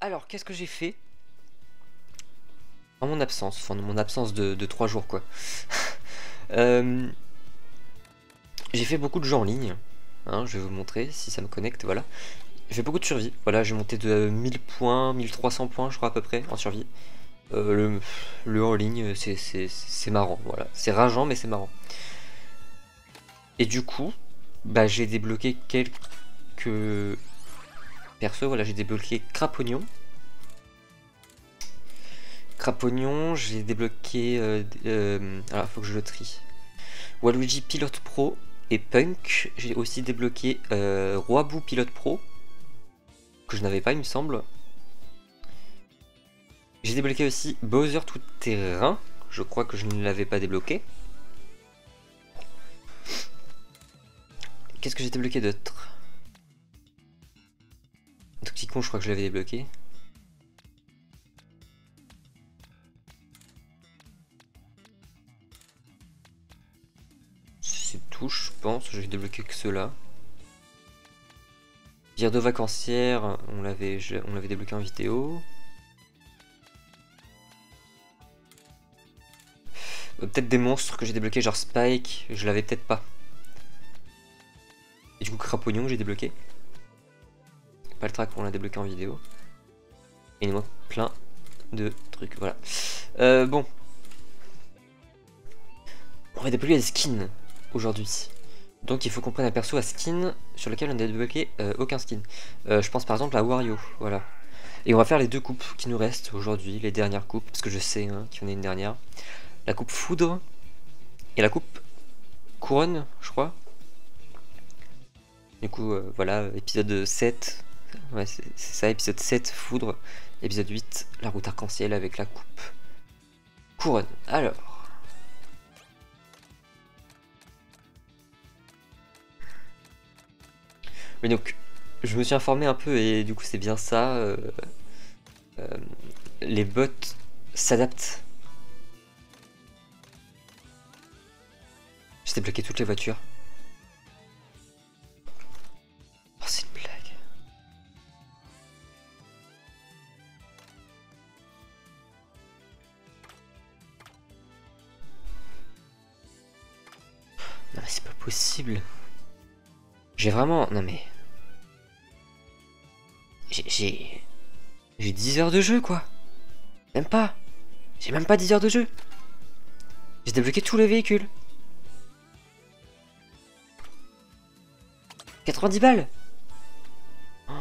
Alors, qu'est-ce que j'ai fait en mon absence, enfin, mon absence de 3 jours, quoi. Euh, j'ai fait beaucoup de jeux en ligne, hein, je vais vous montrer si ça me connecte, voilà. J'ai fait beaucoup de survie, voilà, j'ai monté de 1000 points, 1300 points, je crois, à peu près, en survie. Le en ligne, c'est marrant, voilà. C'est rageant, mais c'est marrant. Et du coup, bah, j'ai débloqué quelques persos, voilà, j'ai débloqué Crapognon. Crapognon, j'ai débloqué... alors, faut que je le trie. Waluigi Pilote Pro et Punk. J'ai aussi débloqué Roibou Pilote Pro, que je n'avais pas, il me semble. J'ai débloqué aussi Bowser Tout Terrain. Je crois que je ne l'avais pas débloqué. Qu'est-ce que j'ai débloqué d'autre? Toxicon, je crois que je l'avais débloqué. C'est tout, je pense. J'ai débloqué que ceux-là. Birdo Vacancière, on l'avait débloqué en vidéo. Peut-être des monstres que j'ai débloqués, genre Spike, je l'avais peut-être pas. Et du coup, Crapognon que j'ai débloqué. Pas le track, on l'a débloqué en vidéo. Et il manque plein de trucs, voilà. Bon. On va débloquer les skins aujourd'hui. Donc il faut qu'on prenne un perso à skin sur lequel on n'a débloqué aucun skin. Je pense par exemple à Wario, voilà. Et on va faire les deux coupes qui nous restent aujourd'hui, les dernières coupes, parce que je sais hein, qu'il y en a une dernière. La coupe Foudre et la coupe Couronne, je crois. Du coup, voilà, épisode 7. Ouais, c'est ça, épisode 7, Foudre. Épisode 8, la route arc-en-ciel avec la coupe Couronne. Alors. Mais donc, je me suis informé un peu et du coup c'est bien ça. Les bots s'adaptent. J'ai débloqué toutes les voitures. Oh, c'est une blague. Non mais c'est pas possible. J'ai vraiment... Non mais... J'ai 10 heures de jeu quoi. Même pas. J'ai même pas 10 heures de jeu. J'ai débloqué tous les véhicules. 90 balles. Oh.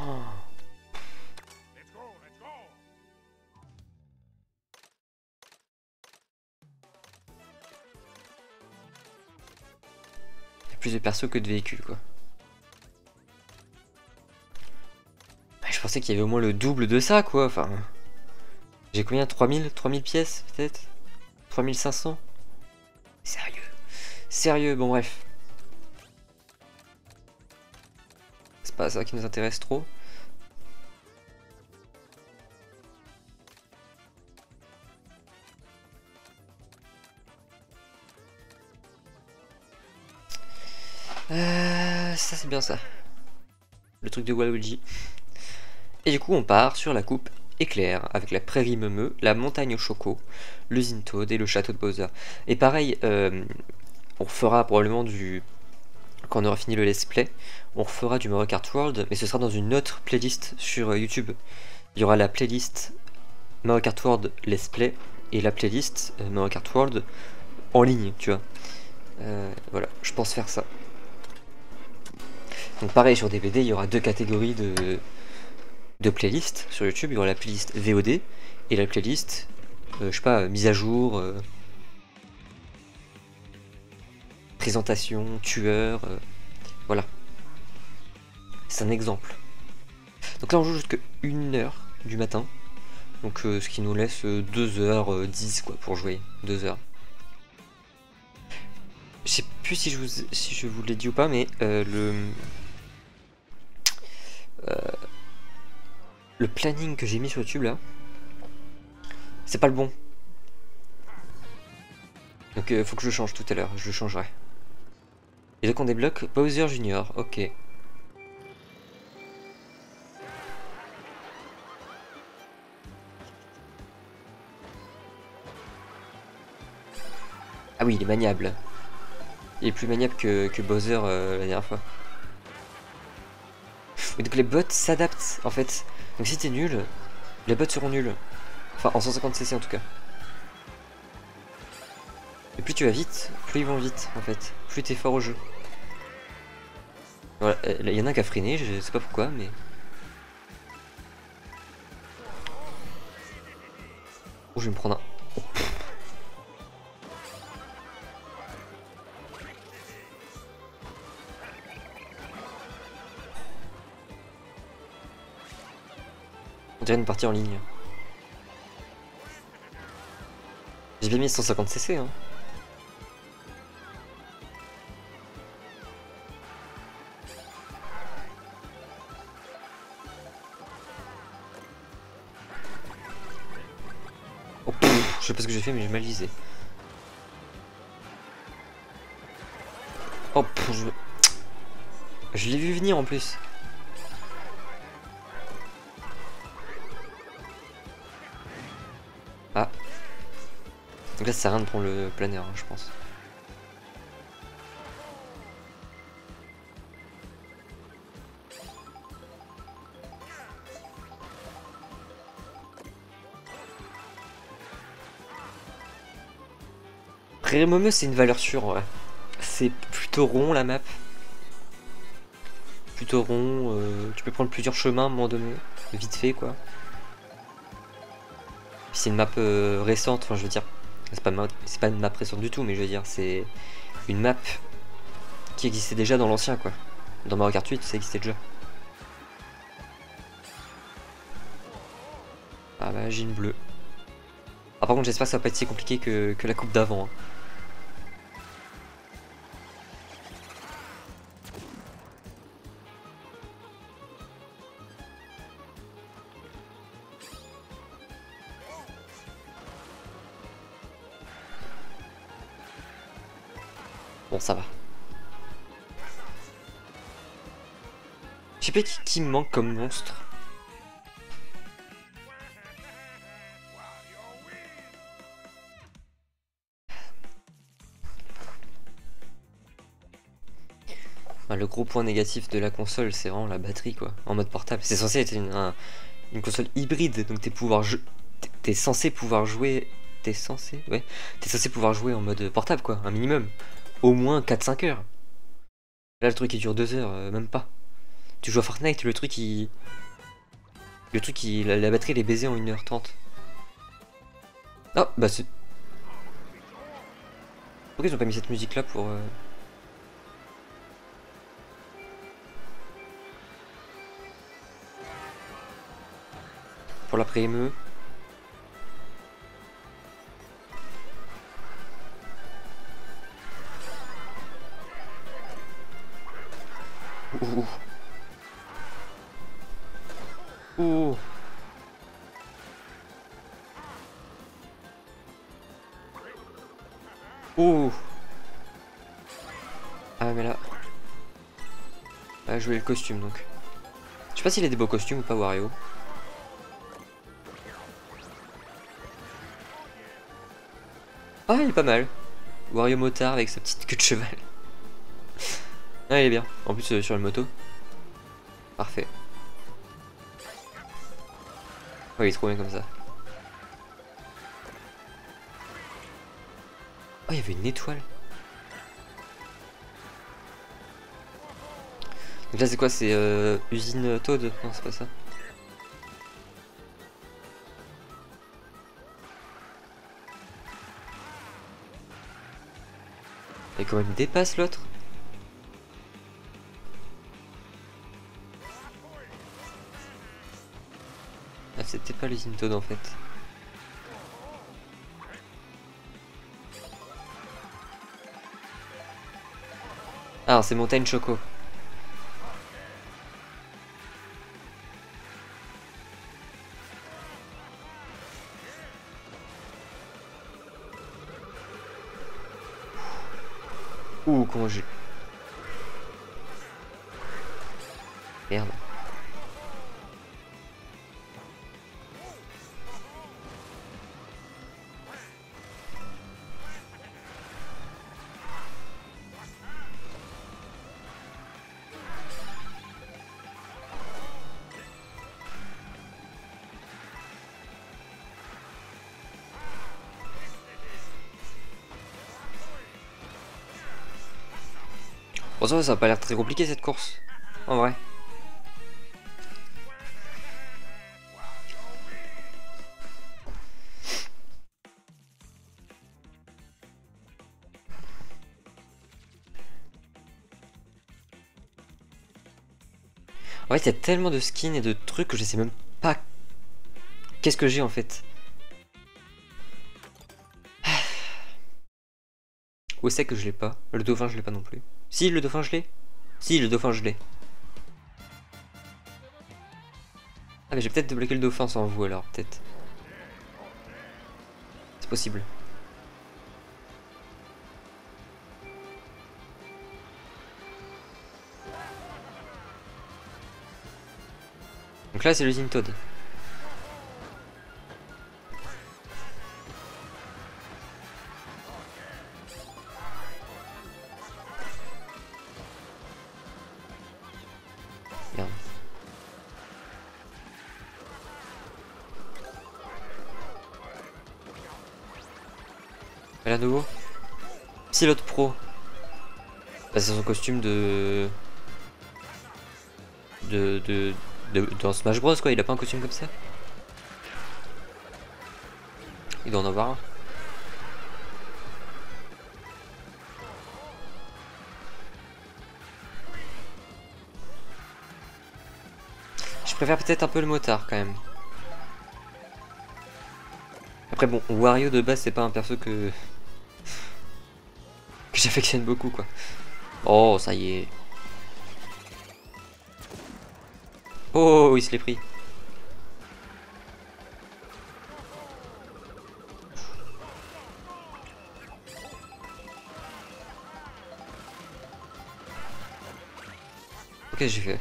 Il y a plus de persos que de véhicules quoi. Bah, je pensais qu'il y avait au moins le double de ça quoi. Enfin... J'ai combien? 3000 pièces peut-être? 3500? Sérieux? Sérieux, bon bref. C'est pas ça qui nous intéresse trop. Ça c'est bien ça. Le truc de Waluigi. Et du coup on part sur la coupe éclair avec la prairie meumeux, la montagne au choco, l'usine Toad et le château de Bowser. Et pareil, on fera probablement du... Quand on aura fini le let's play, on refera du Mario Kart World, mais ce sera dans une autre playlist sur YouTube. Il y aura la playlist Mario Kart World let's play et la playlist Mario Kart World en ligne, tu vois. Voilà, je pense faire ça. Donc pareil sur DVD, il y aura deux catégories de playlists sur YouTube. Il y aura la playlist VOD et la playlist, je sais pas, mise à jour, présentation, tueur, voilà. C'est un exemple. Donc là on joue jusqu'à 1h du matin. Donc ce qui nous laisse 2h10 quoi pour jouer. 2 heures. Je sais plus si je vous l'ai dit ou pas, mais le planning que j'ai mis sur YouTube là, c'est pas le bon. Donc faut que je le change tout à l'heure, je le changerai. Et donc on débloque Bowser Junior, ok. Ah oui, il est maniable. Il est plus maniable que Bowser la dernière fois. Et donc les bots s'adaptent en fait. Donc si t'es nul, les bots seront nuls. Enfin en 150cc en tout cas. Et plus tu vas vite, plus ils vont vite en fait. Plus t'es fort au jeu. Voilà, il y en a un qui a freiné, je sais pas pourquoi mais... Oh, je vais me prendre un... Oh. On dirait une partie en ligne. J'ai bien mis 150cc hein. Oh, pff, je sais pas ce que j'ai fait mais j'ai mal visé. Oh, pff, je l'ai vu venir en plus. Ah. Donc là ça sert à rien de prendre le planeur hein, je pense. Prairie c'est une valeur sûre ouais. C'est plutôt rond la map. Plutôt rond, tu peux prendre plusieurs chemins à un moment donné, vite fait quoi. Puis c'est une map récente, enfin je veux dire, c'est pas une map récente du tout, mais je veux dire c'est une map qui existait déjà dans l'ancien quoi. Dans Mario Kart 8 ça existait déjà. Ah bah j'ai une bleue. Ah par contre j'espère que ça va pas être si compliqué que la coupe d'avant. Hein. Bon ça va. Je sais pas qui me manque comme monstre. Ah, le gros point négatif de la console c'est vraiment la batterie quoi, en mode portable. C'est censé être une console hybride, donc t'es censé pouvoir jouer... T'es censé? Ouais. T'es censé pouvoir jouer en mode portable quoi, un minimum. Au moins 4-5 heures. Là le truc il dure 2 heures, même pas. Tu joues à Fortnite, le truc il... La batterie elle est baisée en 1h30. Ah bah c'est... Pourquoi ils ont pas mis cette musique là pour... Pour l'après-émeu. Ouh. Ouh. Ouh. Ah mais là... Ah je voulais le costume donc. Je sais pas s'il a des beaux costumes ou pas Wario. Ah il est pas mal. Wario motard avec sa petite queue de cheval. Ah il est bien. En plus sur une moto. Parfait. Oh il est trop bien comme ça. Oh il y avait une étoile. Donc là c'est quoi? C'est usine Toad? Non c'est pas ça. Et comment il me dépasse l'autre? Ah c'était pas l'usine Toad en fait. Ah c'est Montagne Choco. Ouh comment j'ai... Merde. Bon, ça va pas l'air très compliqué cette course. En vrai. En fait, il y a tellement de skins et de trucs que je sais même pas qu'est-ce que j'ai en fait. Où c'est que je l'ai pas? Le dauphin, je l'ai pas non plus. Si, le dauphin, je l'ai. Si, le dauphin, je l'ai. Ah, mais j'ai peut-être débloqué le dauphin sans vous alors, peut-être. C'est possible. Donc là, c'est le Zintoad. Merde. Elle est à nouveau. Pilote pro. Bah, c'est son costume dans Smash Bros quoi, il a pas un costume comme ça? Il doit en avoir un. Je préfère peut-être un peu le motard quand même. Après bon, Wario de base c'est pas un perso que j'affectionne beaucoup quoi. Oh ça y est. Oh il se l'est pris. Ok j'ai fait.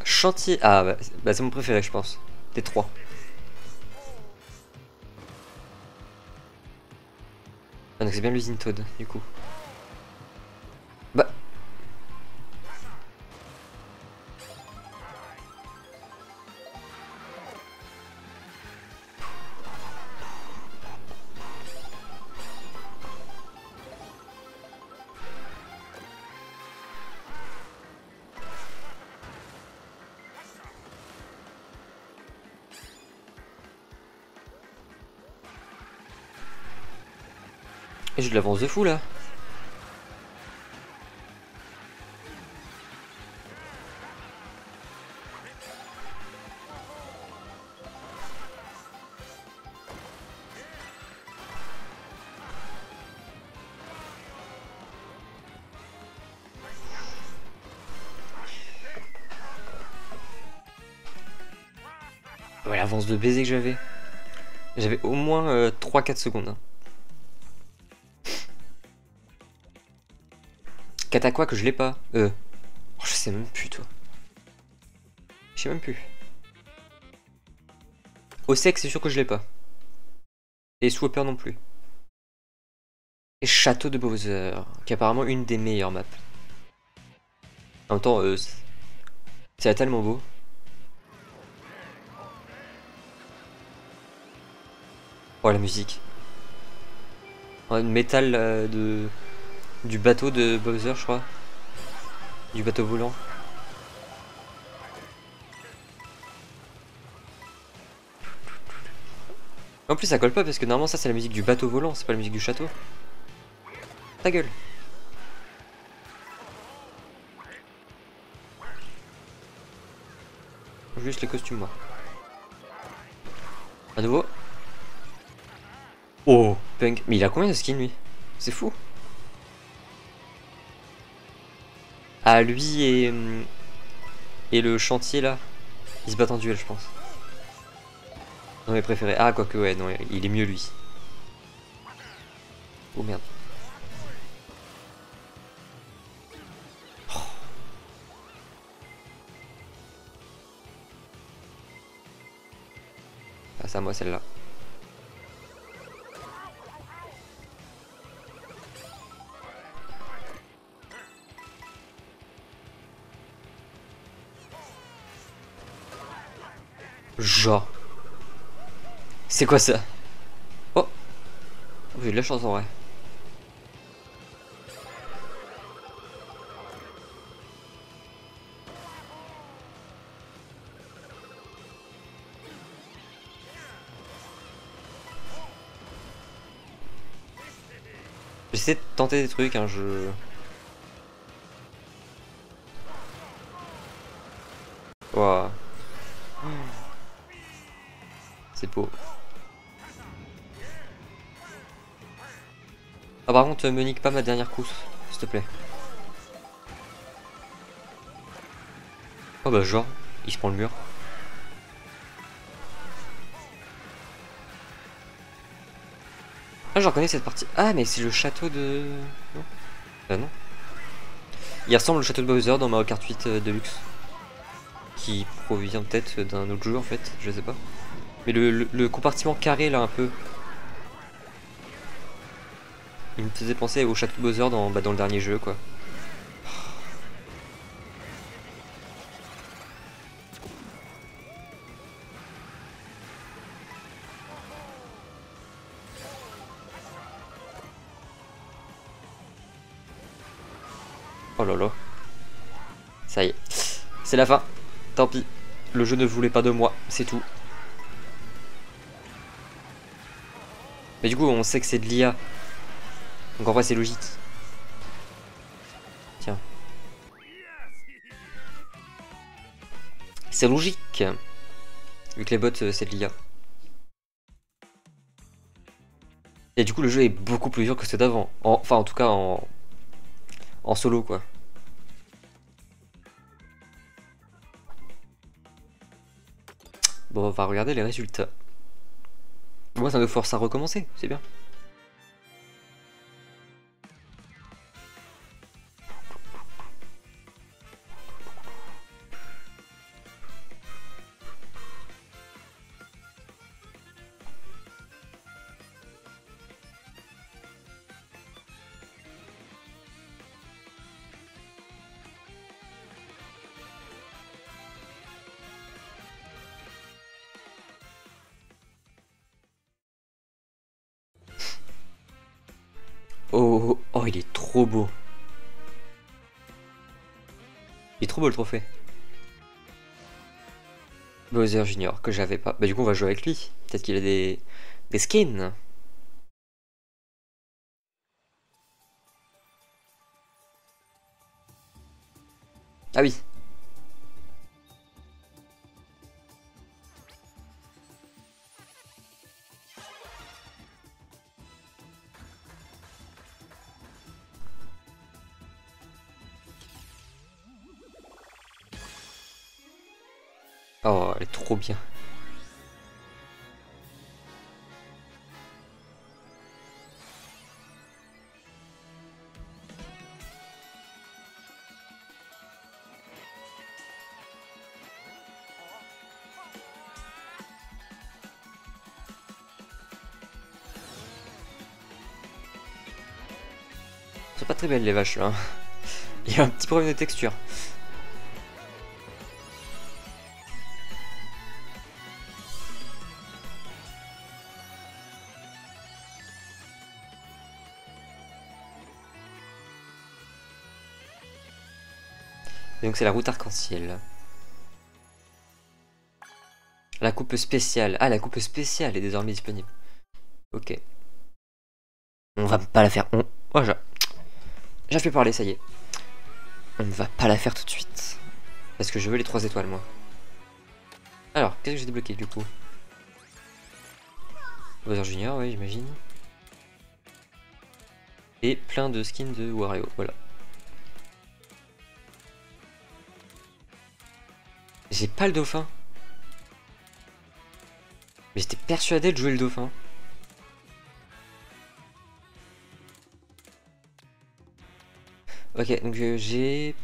Chantier. Ah bah c'est mon préféré je pense. Des trois. Ah donc c'est bien l'usine Toad du coup. Bah. Et j'ai de l'avance de fou là. Ouais l'avance de baiser que j'avais. J'avais au moins 3-4 secondes. Hein. Kata quoi que je l'ai pas. Oh, je sais même plus toi. Je sais même plus. Au sec c'est sûr que je l'ai pas. Et Swapper non plus. Et Château de Bowser, qui est apparemment une des meilleures maps. En même temps, c'est tellement beau. Oh la musique. Oh, une métal du bateau de Bowser je crois. Du bateau volant. En plus ça colle pas parce que normalement ça c'est la musique du bateau volant, c'est pas la musique du château. Ta gueule. Juste les costumes moi. À nouveau. Oh, Punk. Mais il a combien de skins lui? C'est fou. Ah lui et le chantier là, ils se battent en duel je pense. Non mes préférés. Ah quoique ouais, non, il est mieux lui. Oh merde. Oh. Ah c'est à moi celle-là. Genre. C'est quoi ça? Oh, j'ai de la chance en vrai. J'essaie de tenter des trucs, hein, je... Waouh. C'est beau. Ah par contre, me nique pas ma dernière course, s'il te plaît. Oh bah genre, il se prend le mur. Ah, je reconnais cette partie. Ah, mais c'est le château de... Non. Ah non. Il ressemble au château de Bowser dans Mario Kart 8 Deluxe. Qui provient peut-être d'un autre jeu en fait, je sais pas. Mais le compartiment carré là un peu. Il me faisait penser au château de Bowser dans le dernier jeu quoi. Oh là là. Ça y est. C'est la fin. Tant pis. Le jeu ne voulait pas de moi, c'est tout. Mais du coup, on sait que c'est de l'IA. Donc en vrai, c'est logique. Tiens. C'est logique. Vu que les bots, c'est de l'IA. Et du coup, le jeu est beaucoup plus dur que ceux d'avant. Enfin, en tout cas, en solo, quoi. Bon, on va regarder les résultats. Moi, ça me force à recommencer, c'est bien. Oh, oh, il est trop beau. Il est trop beau le trophée. Bowser Junior, que j'avais pas. Bah du coup on va jouer avec lui. Peut-être qu'il a des skins. Ah oui. Oh, elle est trop bien. Elles sont pas très belles les vaches là. Hein. Il y a un petit problème de texture. Et donc c'est la route arc-en-ciel. La coupe spéciale. Ah, la coupe spéciale est désormais disponible. Ok. On va pas la faire. Oh, j'ai fait parler, ça y est. On ne va pas la faire tout de suite. Parce que je veux les 3 étoiles, moi. Alors, qu'est-ce que j'ai débloqué du coup? Bowser Junior, oui, j'imagine. Et plein de skins de Wario, voilà. J'ai pas le dauphin. Mais j'étais persuadé de jouer le dauphin. Ok, donc j'ai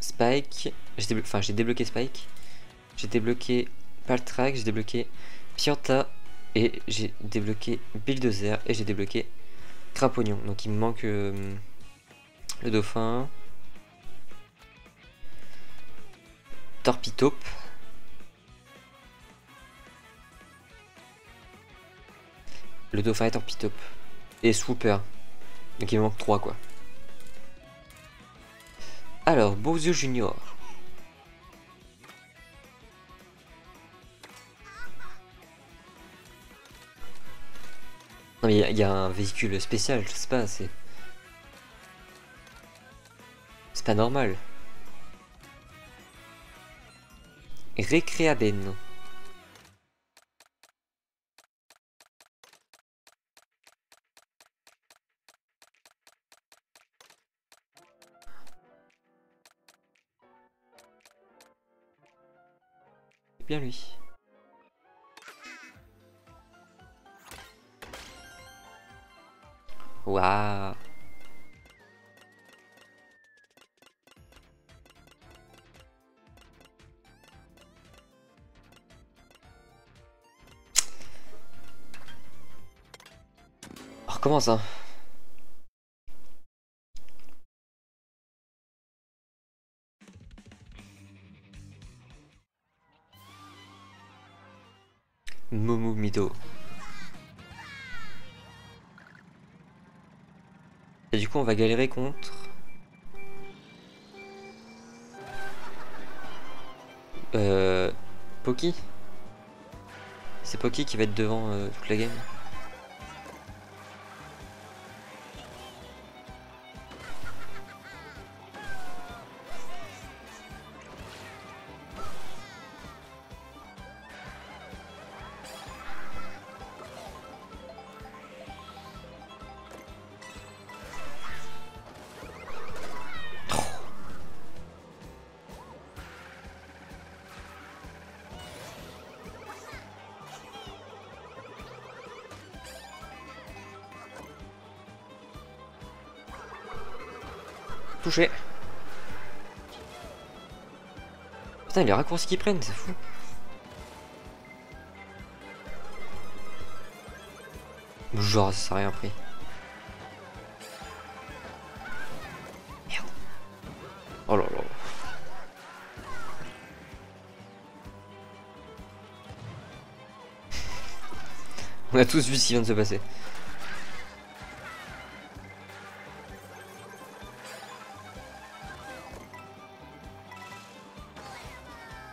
Spike. Enfin, j'ai débloqué Spike. J'ai débloqué Paltrak, j'ai débloqué Pianta. Et j'ai débloqué Bulldozer. Et j'ai débloqué Crapognon. Donc il me manque le dauphin. Torpitaupe. Le dauphin est en pit-top. Et Swooper. Donc il me manque 3 quoi. Alors, Bowser Junior. Non mais il y a un véhicule spécial, je sais pas, c'est pas normal. Recreaben. C'est bien lui. Waouh. On recommence hein. Momo Mido. Et du coup on va galérer contre... Poki. C'est Poki qui va être devant toute la game. Touché. Putain, les raccourcis qu'ils prennent, c'est fou. Genre, ça n'a rien pris. Merde. Oh là là. On a tous vu ce qui vient de se passer.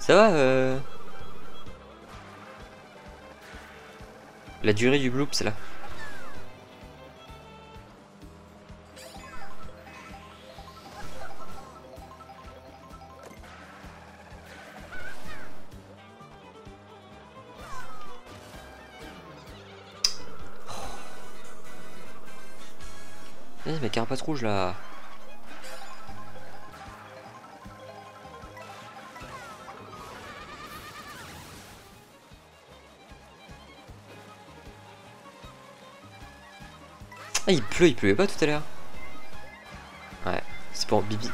Ça va La durée du bloop, c'est là. Eh, mais carapace rouge là. Ah, il pleuvait pas tout à l'heure. Ouais, c'est pour Bibi.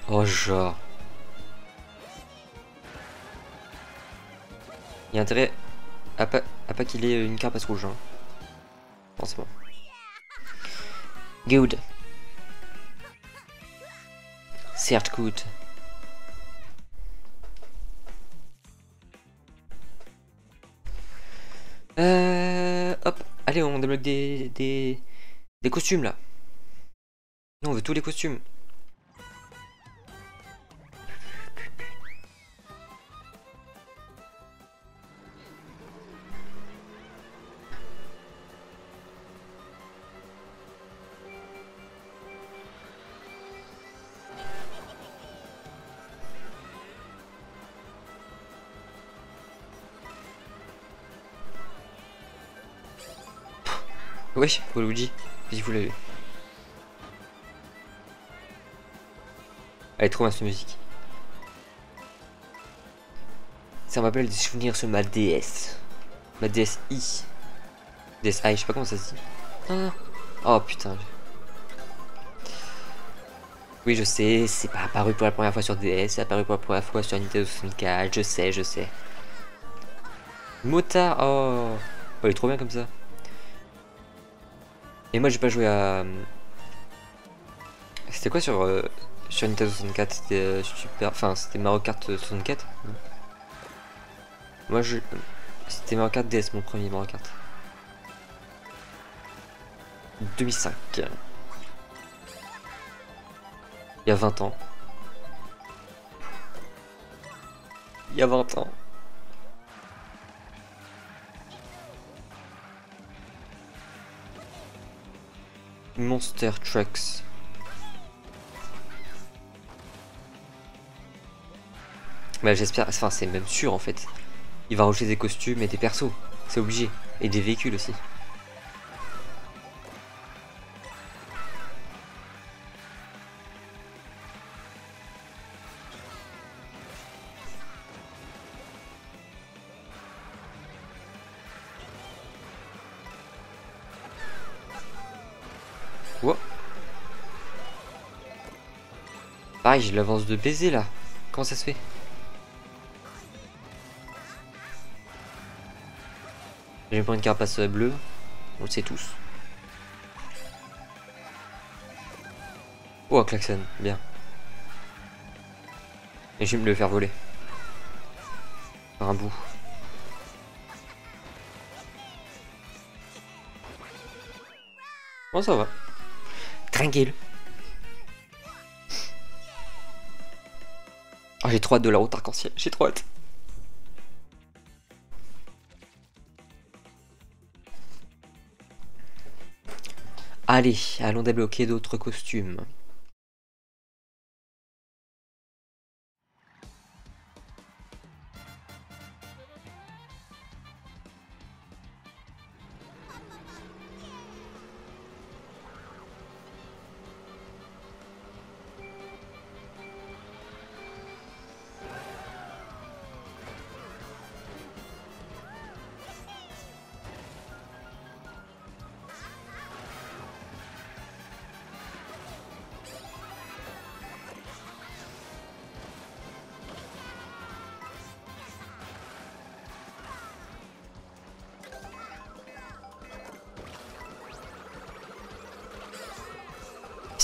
Oh, genre. Il y a intérêt à pas qu'il ait une carapace rouge. Hein. Bon, c'est bon. Good. Certes, good. Hop. Allez, on débloque des costumes là. Non, on veut tous les costumes. Wesh, Waluigi, qu'est-ce que vous l'avez? Elle est trop bien cette musique. Ça me rappelle des souvenirs sur ma DS. Ma DSi. DSi, je sais pas comment ça se dit. Ah. Oh putain. Oui, je sais, c'est pas apparu pour la première fois sur DS, c'est apparu pour la première fois sur Nintendo 64, je sais, je sais. Motard, oh, il est trop bien comme ça. Et moi j'ai pas joué à... C'était quoi sur Nintendo 64? C'était Super... Enfin, c'était Mario Kart 64. Moi je... C'était Mario Kart DS, mon premier Mario Kart. 2005. Il y a 20 ans. Il y a 20 ans. Monster Trucks. Bah j'espère, enfin c'est même sûr en fait. Il va rajouter des costumes et des persos, c'est obligé. Et des véhicules aussi. Wow. Pareil, j'ai l'avance de baiser là. Comment ça se fait? J'ai pas une carapace bleue, on le sait tous. Oh, un klaxon, bien. Et je vais me le faire voler. Par un bout. Bon, ça va. Tranquille. Oh, j'ai trop hâte de la route arc-en-ciel, j'ai trop hâte. Allez, allons débloquer d'autres costumes.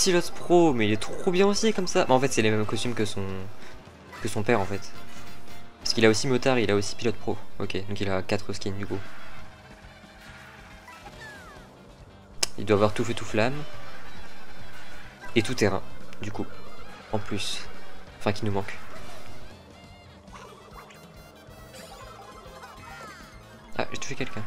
Pilote Pro, mais il est trop bien aussi comme ça. Mais en fait, c'est les mêmes costumes que son père en fait. Parce qu'il a aussi motard, il a aussi Pilote Pro. Ok, donc il a 4 skins du coup. Il doit avoir tout feu tout flamme. Et tout terrain, du coup. En plus. Enfin, qui nous manque. Ah, j'ai tué quelqu'un.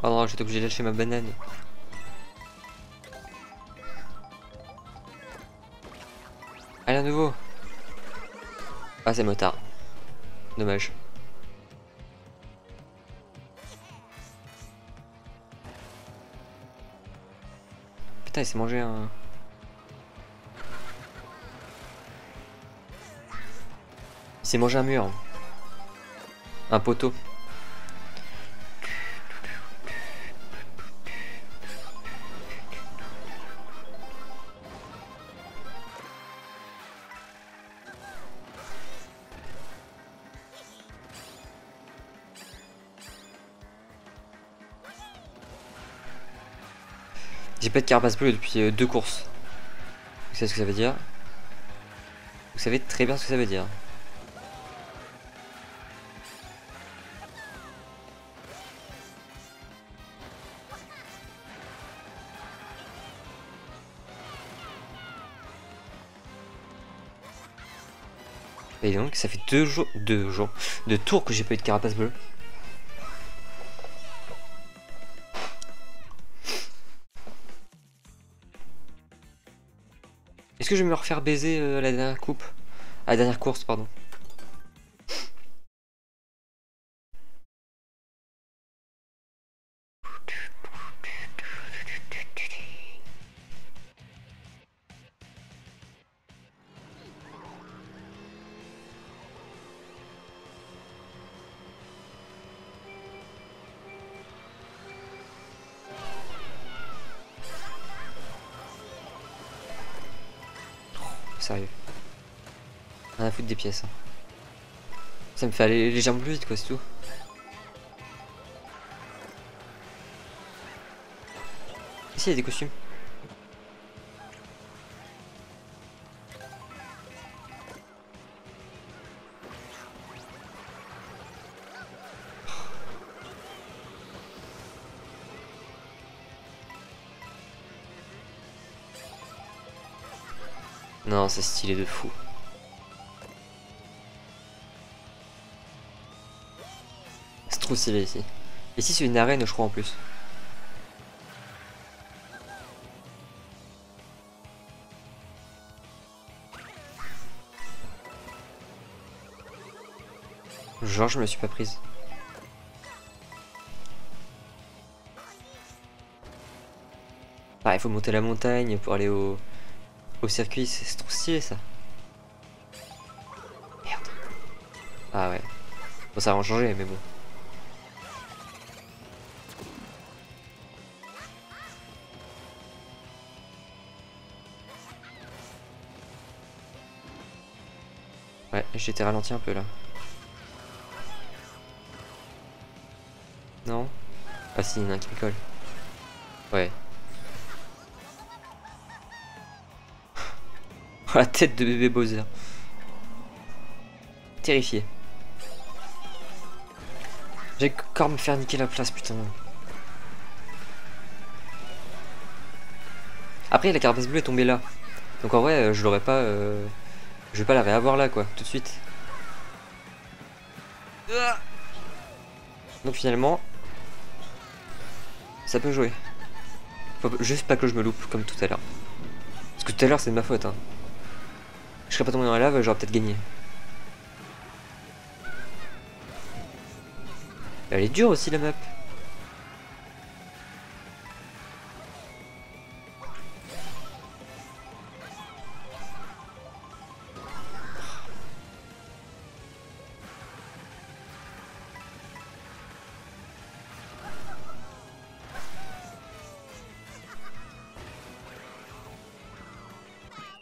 Oh non, j'étais obligé de lâcher ma banane. Allez, à nouveau. Ah, c'est motard. Dommage. Putain, il s'est mangé un... Il s'est mangé un mur. Un poteau. J'ai pas de carapace bleue depuis 2 courses. Vous savez ce que ça veut dire? Vous savez très bien ce que ça veut dire. Et donc ça fait 2 tours que j'ai pas eu de carapace bleue. Est-ce que je vais me refaire baiser la dernière coupe? À la dernière course, pardon. sérieux. Rien à foutre des pièces. Hein. Ça me fait aller légèrement plus vite quoi, c'est tout. Ici il y a des costumes. Non, c'est stylé de fou. C'est trop stylé ici. Ici c'est une arène je crois en plus. Genre je me suis pas prise. Ah il faut monter la montagne pour aller au circuit, c'est trop stylé ça. Merde. Ah ouais. Bon ça va en changer mais bon. Ouais, j'ai été ralenti un peu là. Non? Ah si, il y en a un qui me colle. Ouais. La tête de bébé Bowser. Terrifié. J'ai encore me faire niquer la place, putain. Après, la carapace bleue est tombée là. Donc en vrai, je l'aurais pas... Je vais pas la réavoir là, quoi, tout de suite. Donc finalement... Ça peut jouer. Faut juste pas que je me loupe, comme tout à l'heure. Parce que tout à l'heure, c'est de ma faute, hein. Je serais pas tombé dans la lave, j'aurais peut-être gagné. Elle est dure aussi, la map.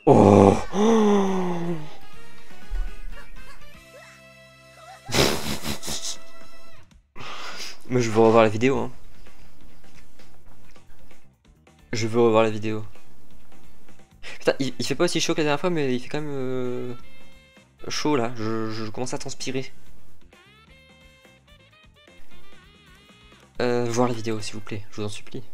Oh, oh. Mais je veux revoir la vidéo, hein. Je veux revoir la vidéo. Putain, il fait pas aussi chaud que la dernière fois, mais il fait quand même chaud là. Je commence à transpirer. Voir la vidéo, s'il vous plaît, je vous en supplie.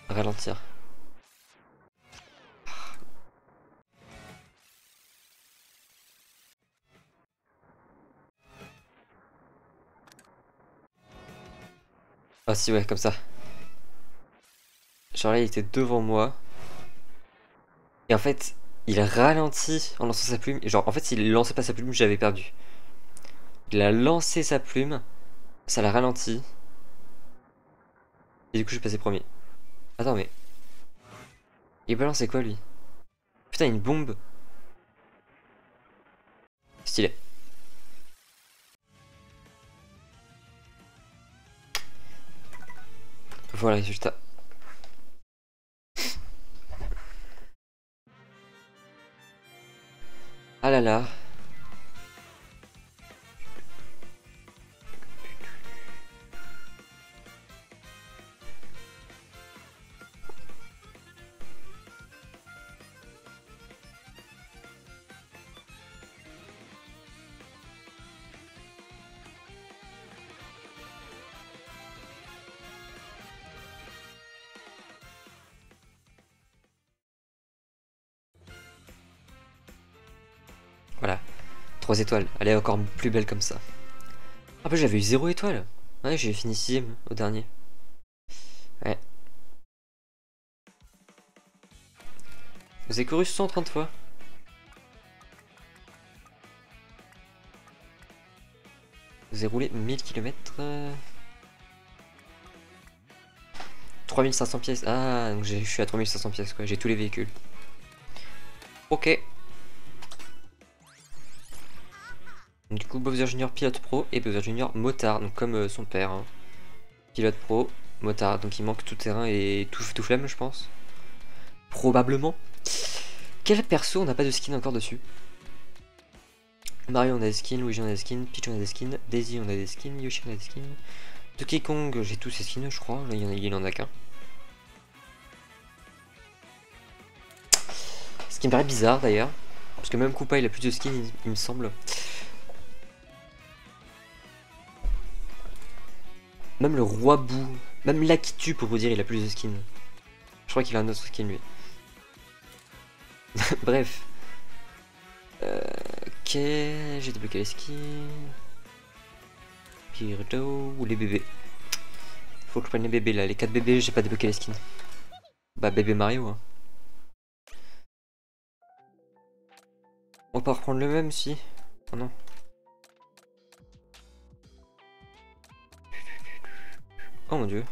Ralentir. Ah si, ouais, comme ça. Genre là, il était devant moi. Et en fait, il ralentit en lançant sa plume. Et genre, en fait, s'il lançait pas sa plume, j'avais perdu. Il a lancé sa plume. Ça l'a ralenti. Et du coup, je suis passé premier. Attends, mais... Il balançait quoi, lui? Putain, une bombe. Stylé. Voilà le résultat. Ah là là. Voilà. 3 étoiles. Elle est encore plus belle comme ça. Ah bah j'avais eu 0 étoile. Ouais, j'ai fini 6ème au dernier. Ouais. Vous avez couru 130 fois. Vous avez roulé 1000 km. 3500 pièces. Ah, donc je suis à 3500 pièces quoi. J'ai tous les véhicules. Ok. Du coup, Bowser Junior pilote pro et Bowser Junior motard, donc comme son père. Hein. Pilote pro Motard, donc il manque tout terrain et tout flamme, je pense. Probablement. Quel perso on n'a pas de skin encore dessus? Mario on a des skins, Luigi on a des skins, Peach on a des skins, Daisy on a des skins, Yoshi on a des skins. Donkey Kong j'ai tous ces skins je crois, là il en a qu'un. Ce qui me paraît bizarre d'ailleurs, parce que même Koopa il a plus de skins il me semble. Même le roi Boo, même Lakitu pour vous dire il a plus de skins. Je crois qu'il a un autre skin lui. Bref. Ok, j'ai débloqué les skins. Pirdo ou les bébés. Faut que je prenne les bébés là, les 4 bébés, j'ai pas débloqué les skins. Bah bébé Mario hein. On va pas reprendre le même si. Oh non. Oh mon dieu.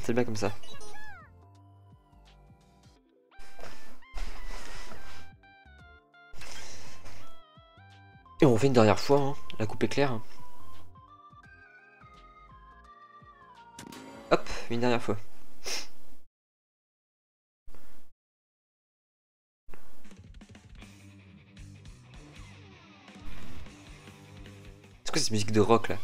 C'est bien comme ça. Et on fait une dernière fois, hein. La coupe est claire. Hein. Hop, une dernière fois. C'est quoi cette musique de rock là?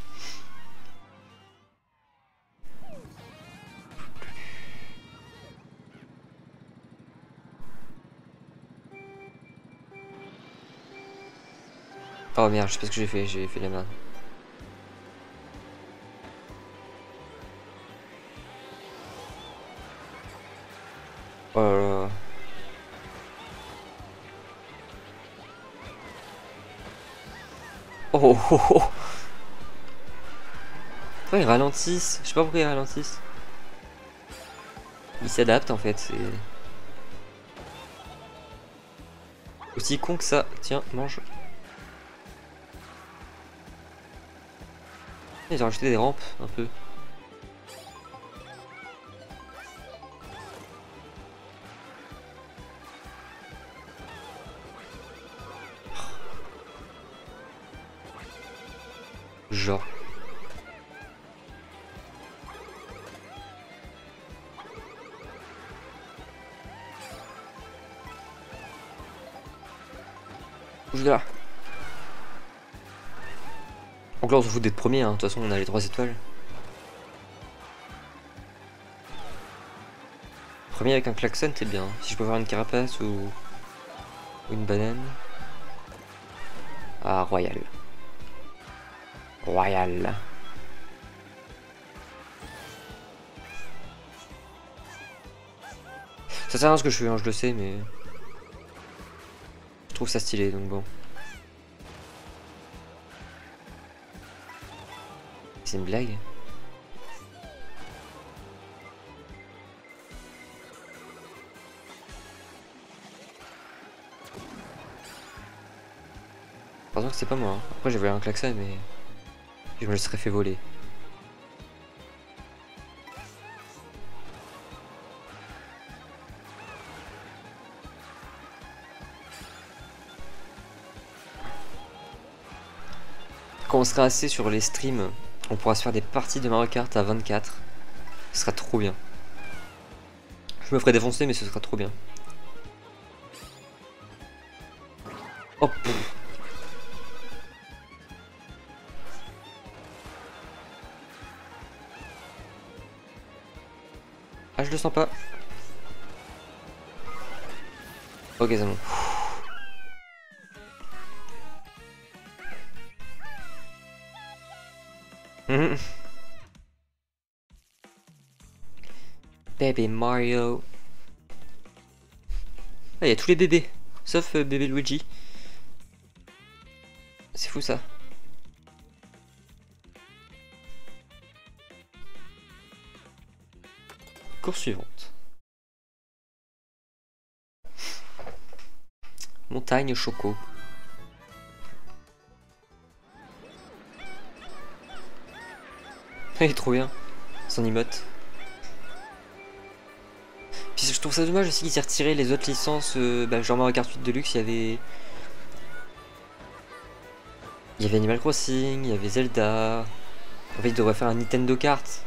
Oh merde, je sais pas ce que j'ai fait de la merde. Oh là là. Oh oh oh oh. Pourquoi ils ralentissent? Je sais pas pourquoi ils ralentissent. Ils s'adaptent en fait, c'est... Aussi con que ça. Tiens, mange. Ils ont rajouté des rampes, un peu. Genre. Bouge de là. Donc là on se fout d'être premier, hein. De toute façon on a les 3 étoiles. Premier avec un klaxon c'est bien. Si je peux avoir une carapace ou une banane. Ah royal. Royal. Ça sert à rien ce que je fais, hein, je le sais mais... Je trouve ça stylé donc bon. C'est une blague? Pardon que c'est pas moi. Hein. Après j'avais un klaxon mais... Je me le serais fait voler. Quand on sera assez sur les streams, on pourra se faire des parties de Mario Kart à 24. Ce sera trop bien. Je me ferai défoncer mais ce sera trop bien. Oh pff. Ah je le sens pas. Ok c'est bon. Bébé Mario. Ah, il y a tous les bébés, sauf bébé Luigi. C'est fou ça. Course suivante. Montagne Choco. Il est trop bien. son emote. Puis je trouve ça dommage aussi qu'ils aient retiré les autres licences, genre Mario Kart 8 Deluxe, il y avait Animal Crossing, il y avait Zelda. En fait, ils devraient faire un Nintendo Kart.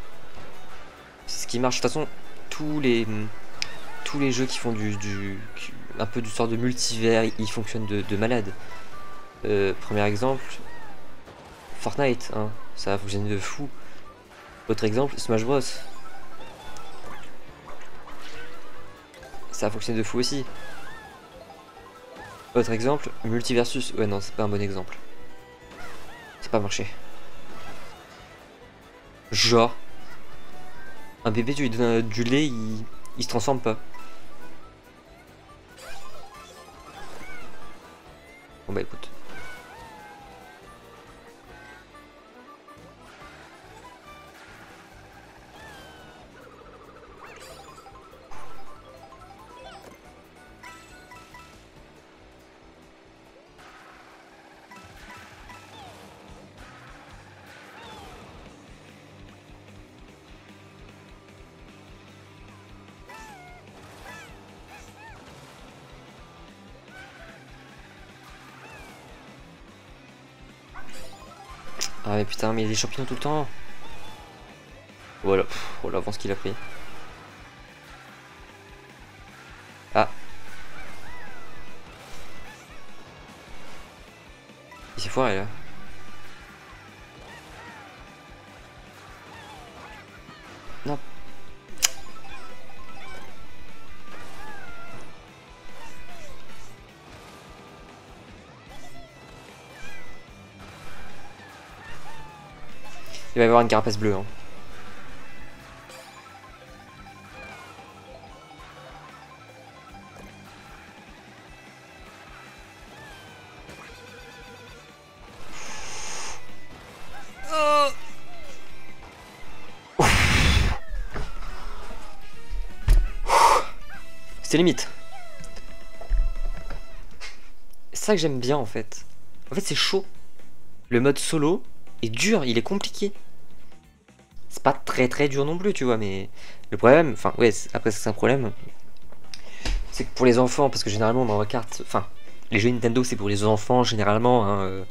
C'est ce qui marche. De toute façon, tous les jeux qui font un peu du sort de multivers, ils fonctionnent de malade. Premier exemple, Fortnite, hein, ça a fonctionné de fou. Autre exemple, Smash Bros. Ça a fonctionné de fou aussi. Autre exemple, Multiversus. Ouais, non, c'est pas un bon exemple. C'est pas marché. Genre, un bébé, tu lui donnes du lait, il se transforme pas. Bon bah écoute. Ah mais putain, mais il y a des champignons tout le temps. Voilà, oh l'avance qu'il a pris. Ah. Il s'est foiré là. Non. Il va y avoir une carapace bleue. Hein. C'était limite. C'est ça que j'aime bien en fait. En fait c'est chaud. Le mode solo est dur, il est compliqué. C'est pas très dur non plus, tu vois, mais le problème, enfin ouais, après c'est un problème. C'est que pour les enfants, parce que généralement Mario Kart, enfin, les jeux Nintendo c'est pour les enfants généralement, hein,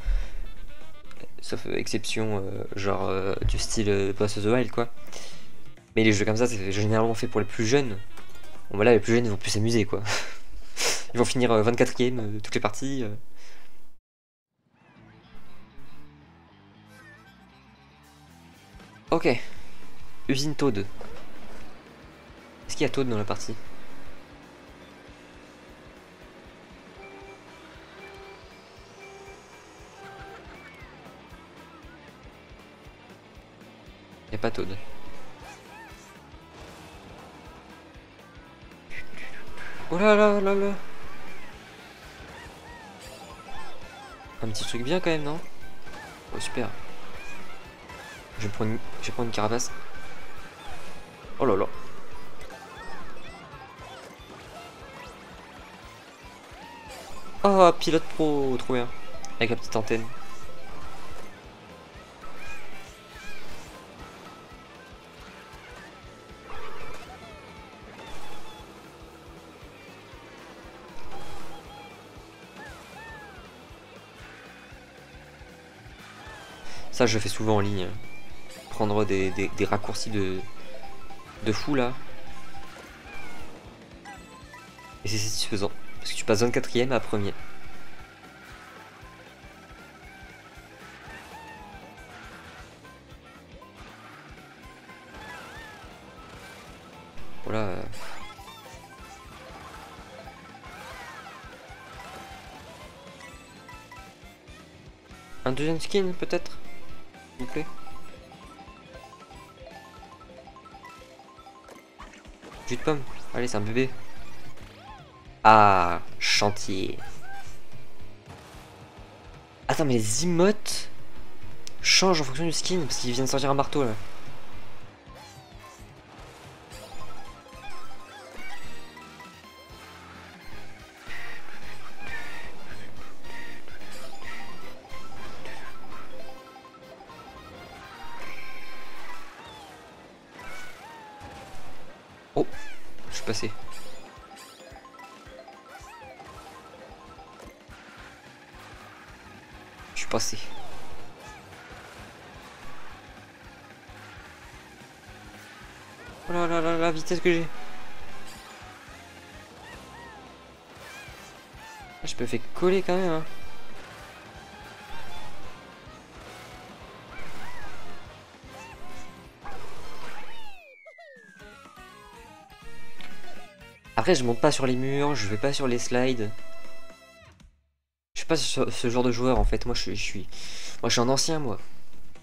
sauf exception, genre du style Breath of the Wild quoi. Mais les jeux comme ça, c'est généralement fait pour les plus jeunes. Bon bah là, les plus jeunes ils vont plus s'amuser quoi. Ils vont finir 24ème de toutes les parties. Ok. Usine Toad. Est-ce qu'il y a Toad dans la partie? Il n'y a pas Toad. Oh là là là là. Un petit truc bien quand même, non? Oh super. Je vais prendre une carapace. Oh là là. Oh, pilote pro, trop bien. Avec la petite antenne. Ça, je fais souvent en ligne. Prendre des raccourcis de fou là. Et c'est satisfaisant. Parce que tu passes 24ème à premier. Voilà. Un deuxième skin peut-être, s'il vous plaît. Jus de pomme. Allez, c'est un bébé. Ah, chantier. Attends, mais les emotes changent en fonction du skin parce qu'il vient de sortir un marteau là. Oh, je suis passé. Je suis passé. Oh là là là, la vitesse que j'ai. Je me fais coller quand même. Hein. Après, je monte pas sur les murs, je vais pas sur les slides. Je suis pas ce genre de joueur en fait. Moi, je suis un ancien, moi.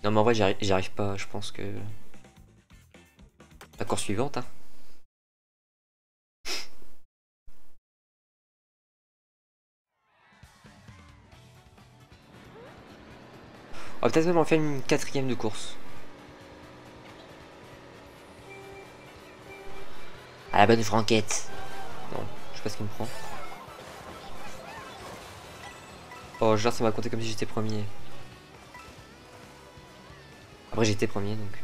Non, mais en vrai, j'y arrive pas. Je pense que. La course suivante, hein. On va peut-être même en faire une quatrième de course. À la bonne franquette. Non, je sais pas ce qu'il me prend. Oh, genre, ça m'a compté comme si j'étais premier. Après, j'étais premier donc.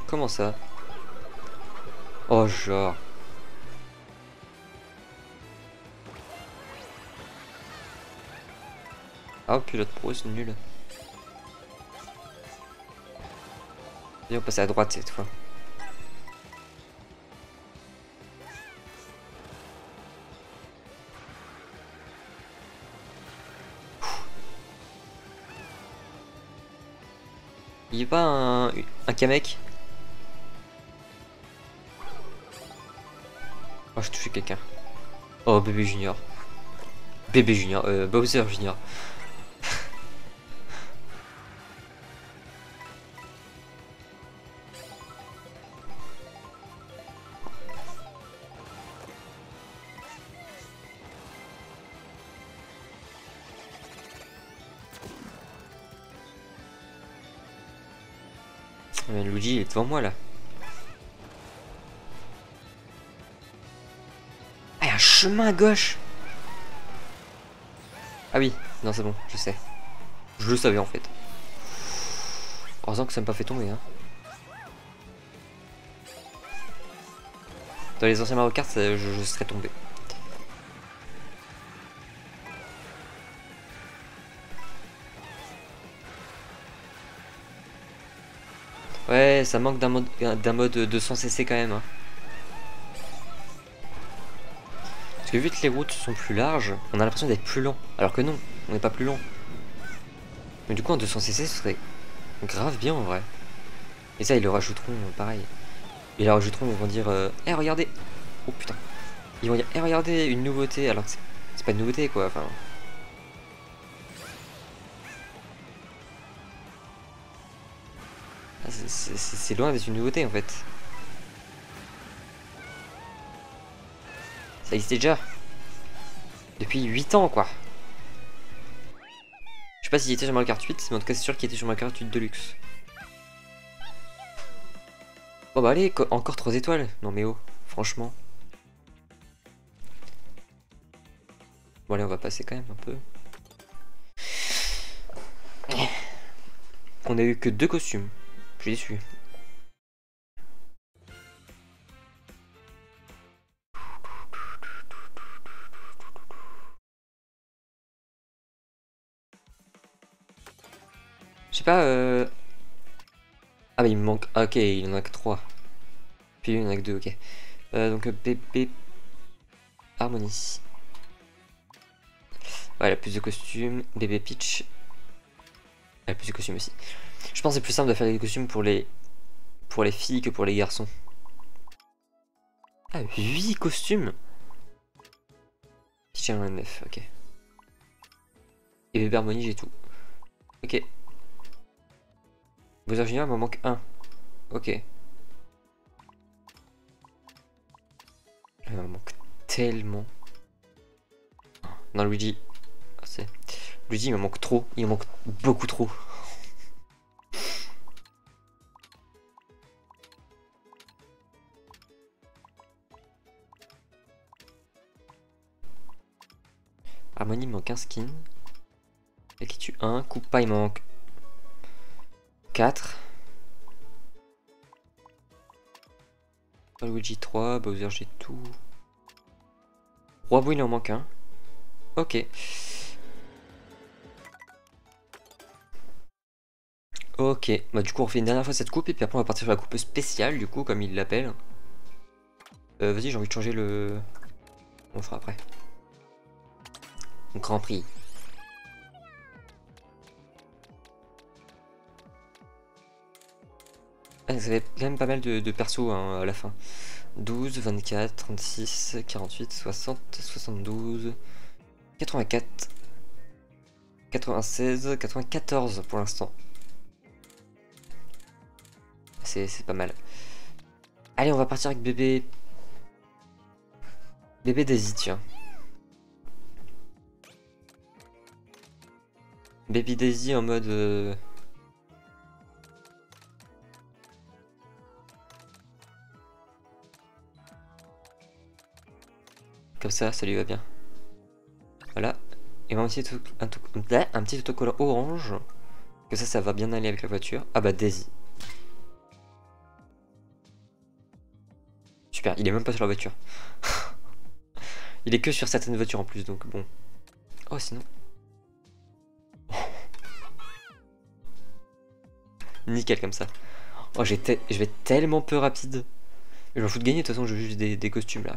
Comment ça? Oh, genre. Ah, pilote pro, c'est nul. Et on passe à droite cette fois. Il y a pas un Kamek? Oh, j'ai touché quelqu'un. Oh, bébé junior. Bébé junior, Bowser junior. Mais Luigi il est devant moi là. Ah, il y a un chemin à gauche. Ah oui, non c'est bon, je sais. Je le savais en fait. Heureusement que ça m'a pas fait tomber hein. Dans les anciens Mario Kart, je serais tombé. Ouais, ça manque d'un mode 200cc quand même. Hein. Parce que vu que les routes sont plus larges, on a l'impression d'être plus lent. Alors que non, on n'est pas plus lent. Mais du coup en 200cc ce serait grave bien en vrai. Et ça ils le rajouteront pareil. Ils le rajouteront, ils vont dire eh regardez. Oh putain. Ils vont dire eh regardez une nouveauté alors que c'est pas une nouveauté quoi. Enfin. C'est loin d'être une nouveauté en fait. Ça existait déjà. Depuis 8 ans quoi. Je sais pas s'il était sur Mario Kart 8, mais en tout cas c'est sûr qu'il était sur Mario Kart 8 Deluxe. Bon bah allez, encore 3 étoiles. Non mais oh, franchement. Bon allez, on va passer quand même un peu. On a eu que 2 costumes. Je suis déçu. Je sais pas, ah mais il me manque... Ah, ok, il en a que 3. Puis il en a que 2, ok. Donc bébé... Harmonie. Ouais, elle a plus de costumes. Bébé Peach. Elle a plus de costumes aussi. Je pense que c'est plus simple de faire des costumes pour les filles que pour les garçons. Ah, 8 costumes. J'ai un 9, ok. Et bébé Harmonie, j'ai tout. Ok. Bowser Junior, il m'en manque un. Ok. Il m'en manque tellement. Non, Luigi. Ah, Luigi, il me manque trop. Il me manque beaucoup trop. Harmony, il manque un skin. Et qui tue 1. Koopa, il manque 4. Luigi 3. Bowser, j'ai tout. Roi Bou, il en manque un. Ok. Ok. Bah, du coup, on refait une dernière fois cette coupe. Et puis après, on va partir sur la coupe spéciale, du coup, comme il l'appelle. Vas-y, j'ai envie de changer le... On le fera après. Grand Prix. Ah, ça fait quand même pas mal de persos hein, à la fin. 12, 24, 36, 48, 60, 72, 84, 96, 94 pour l'instant. C'est pas mal. Allez, on va partir avec bébé... Bébé Daisy, tiens. Baby Daisy en mode... Comme ça lui va bien. Voilà. Et on va aussi un petit autocollant orange. Que ça va bien aller avec la voiture. Ah bah Daisy. Super, il est même pas sur la voiture. Il est que sur certaines voitures en plus, donc bon. Oh, sinon... Nickel comme ça. Oh, je vais tellement peu rapide. Je m'en fous de gagner, de toute façon, je veux juste des costumes là.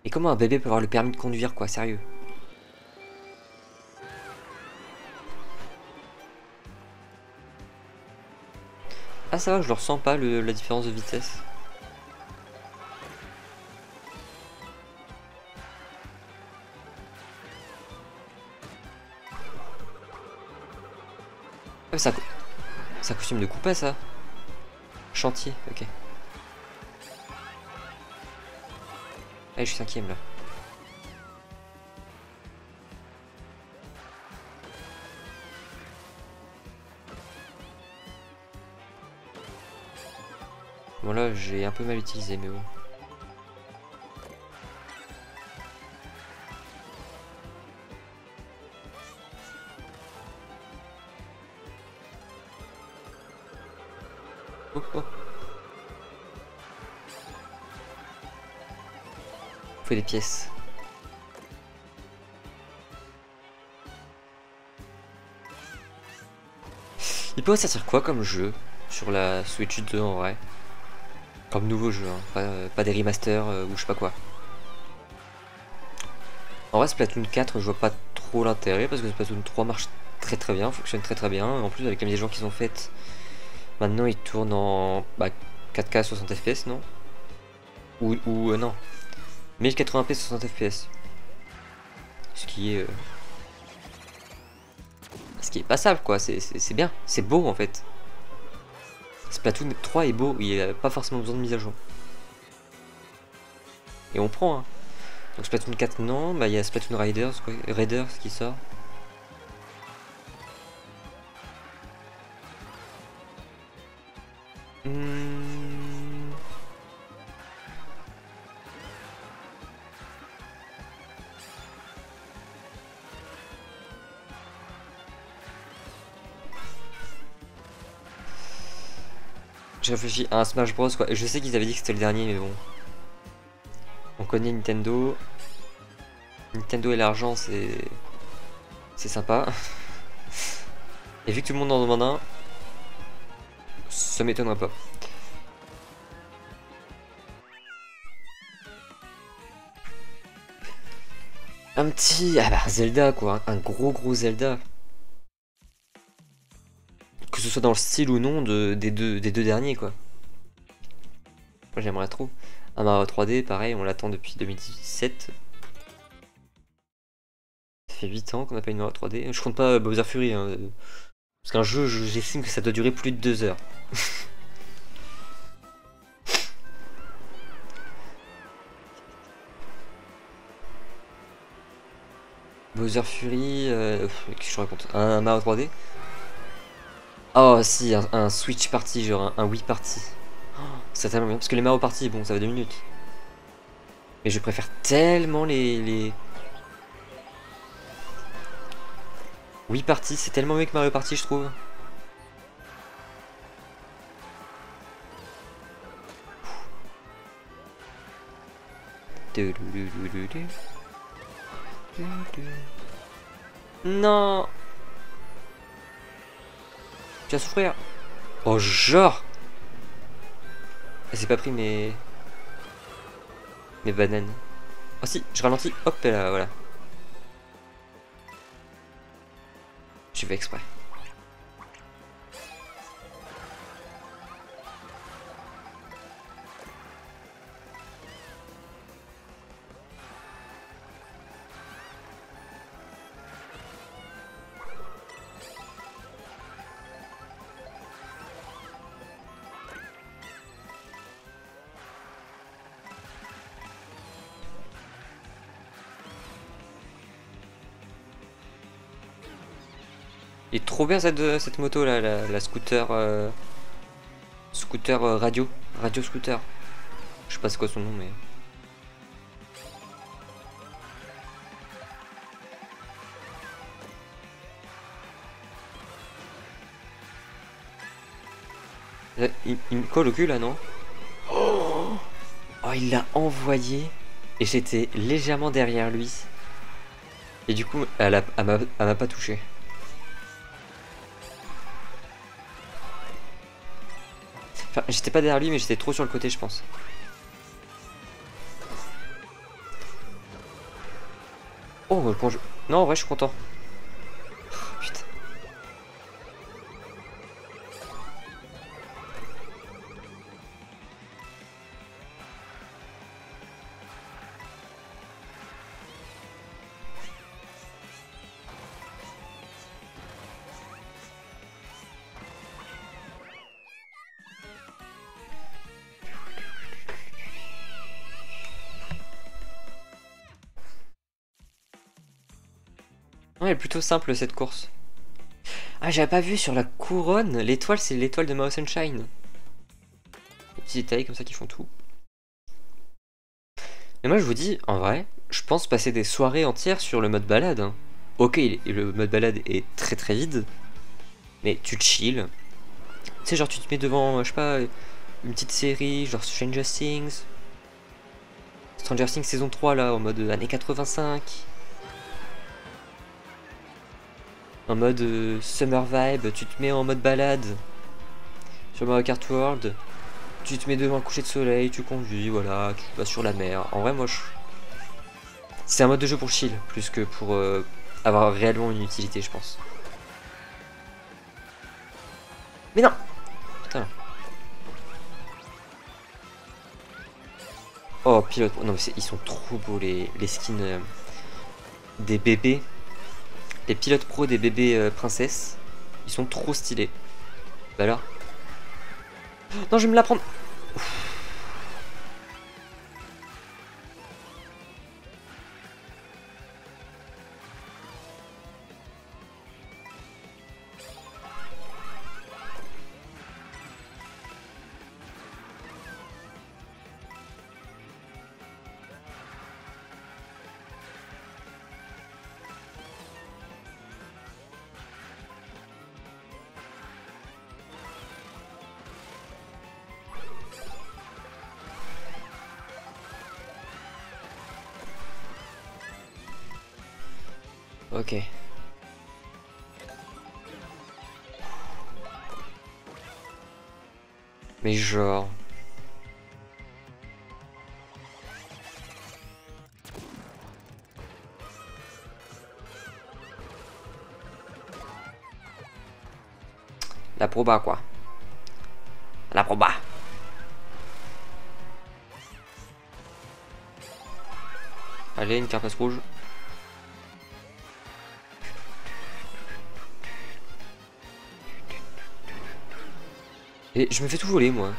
Et comment un bébé peut avoir le permis de conduire, quoi, sérieux? Ah, ça va, je le ressens pas, la différence de vitesse. Ah, c'est un costume de Koopa, ça? Chantier, ok. Allez, je suis 5ème là. Bon, là, j'ai un peu mal utilisé, mais bon. Oh, oh. Faut des pièces. Il pourrait sortir quoi comme jeu sur la Switch 2 en vrai? Comme nouveau jeu, hein. Pas des remasters ou je sais pas quoi. En vrai, Splatoon 4, je vois pas trop l'intérêt parce que Splatoon 3 marche très bien, fonctionne très bien. En plus, avec la mise à jour qu'ils ont faite, maintenant il tourne en 4K 60 FPS, non? Ou non, 1080p 60 FPS. Ce qui est. Ce qui est passable, quoi. C'est bien, c'est beau en fait. Splatoon 3 est beau, il a pas forcément besoin de mise à jour. Et on prend, hein. Donc Splatoon 4, non, bah il y a Splatoon Raiders qui sort. Je réfléchis à un Smash Bros quoi. Je sais qu'ils avaient dit que c'était le dernier, mais bon. On connaît Nintendo. Nintendo et l'argent, c'est sympa. Et vu que tout le monde en demande un, ça m'étonnerait pas. Un petit... Ah bah Zelda quoi, un gros Zelda. Que ce soit dans le style ou non des deux derniers quoi. Moi j'aimerais trop. Un Mario 3D, pareil, on l'attend depuis 2017. Ça fait 8 ans qu'on n'a pas une Mario 3D. Je compte pas Bowser Fury, hein. Parce qu'un jeu, j'estime que ça doit durer plus de 2 heures. Bowser Fury, qu'est-ce que je raconte? Un Mario 3D? Oh si, un Switch Party, genre un Wii Party. Oh, c'est tellement bien, parce que les Mario Party, bon, ça va 2 minutes. Mais je préfère tellement les... Wii Party, c'est tellement mieux que Mario Party, je trouve. Non. Tu vas souffrir. Oh genre. Elle s'est pas pris mes bananes. Oh si, je ralentis. Hop là, voilà. Je fais exprès. Il est trop bien cette moto là, la scooter scooter radio scooter. Je sais pas c'est quoi son nom mais. Il me colle au cul là non? Oh, il l'a envoyé et j'étais légèrement derrière lui. Et du coup elle m'a pas touché. Enfin, j'étais pas derrière lui, mais j'étais trop sur le côté, je pense. Oh, bon jeu. Non, en vrai, je suis content. Oh, putain. Ouais, elle est plutôt simple cette course. Ah, j'avais pas vu sur la couronne. L'étoile, c'est l'étoile de Mao Sunshine. Les petits détails comme ça qui font tout. Mais moi, je vous dis, en vrai, je pense passer des soirées entières sur le mode balade. Hein. Ok, le mode balade est très très vide. Mais tu chill. Tu sais, genre, tu te mets devant, je sais pas, une petite série, genre Stranger Things. Stranger Things saison 3, là, en mode années 85. En mode summer vibe, tu te mets en mode balade sur Mario Kart World, tu te mets devant un coucher de soleil, tu conduis, voilà, tu vas sur la mer. En vrai, moi, c'est un mode de jeu pour chill, plus que pour avoir réellement une utilité, je pense. Mais non! Putain. Oh, pilote. Non, mais ils sont trop beaux, les skins des bébés. Les pilotes pro des bébés princesses. Ils sont trop stylés. Bah alors. Non, je vais me la prendre. Ouf. Ok. Mais genre... La proba quoi. La proba. Allez, une carte rouge. Et je me fais tout voler moi.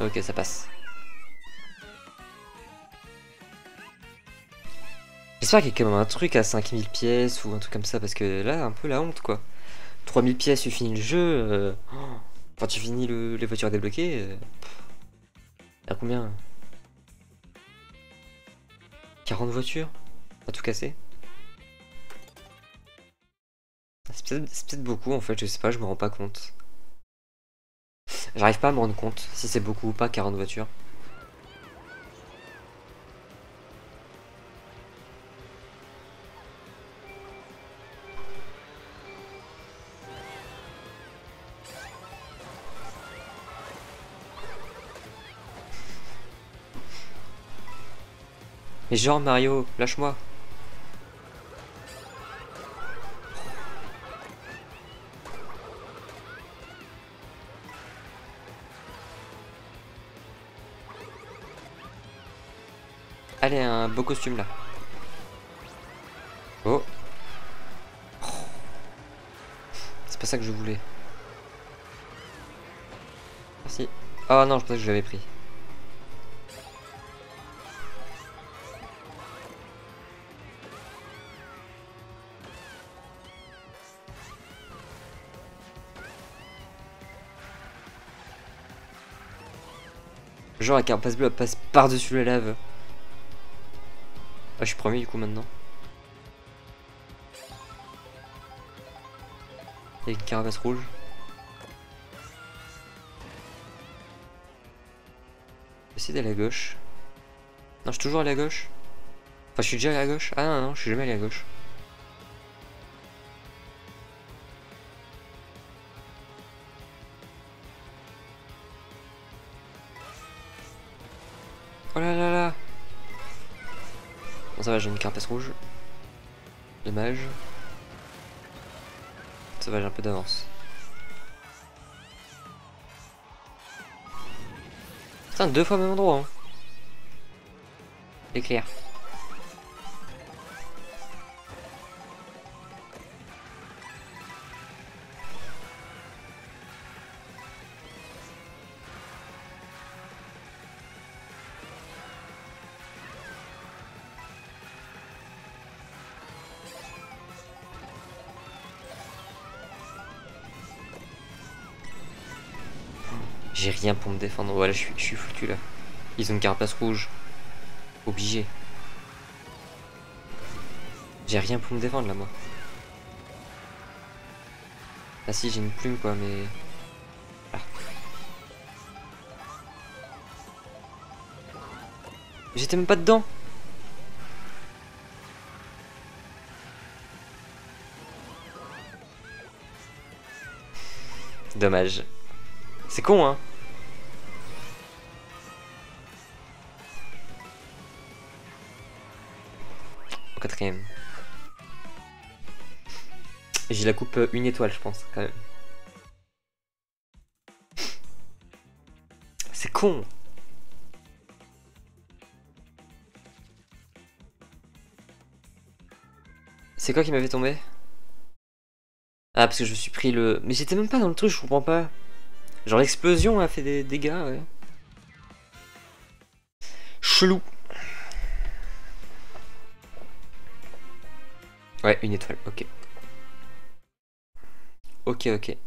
Ok, ça passe. J'espère qu'il y a quand même un truc à 5000 pièces ou un truc comme ça, parce que là, un peu la honte quoi. 3000 pièces, tu finis le jeu. Enfin, tu finis les voitures débloquées. À combien? 40 voitures? À tout casser? C'est peut-être beaucoup en fait, je sais pas, je me rends pas compte. J'arrive pas à me rendre compte si c'est beaucoup ou pas 40 voitures. Mais genre Mario, lâche-moi. Allez, un beau costume là. Oh. C'est pas ça que je voulais. Merci. Oh non, je pensais que je l'avais pris. Genre la carapace bleue elle passe par-dessus la lave. Ah, je suis premier du coup maintenant. Avec une carapace rouge. J'essaie d'aller à gauche. Non, je suis toujours allé à gauche. Enfin, je suis déjà allé à gauche. Ah non, non, je suis jamais allé à gauche. Oh là là là. Bon, ça va, j'ai une carapace rouge. Dommage. Ça va, j'ai un peu d'avance. Putain, 2 fois au même endroit. Hein. Éclair. J'ai rien pour me défendre. Voilà, je suis foutu là. Ils ont une carapace rouge. Obligé. J'ai rien pour me défendre là, moi. Ah si, j'ai une plume quoi, mais... Ah. J'étais même pas dedans. Dommage. C'est con, hein. Au quatrième. J'ai la coupe 1 étoile, je pense, quand même. C'est con. C'est quoi qui m'avait tombé? Ah, parce que je me suis pris le... Mais j'étais même pas dans le truc, je comprends pas. Genre l'explosion a fait des dégâts, ouais. Chelou. Ouais, 1 étoile, ok. Ok, ok.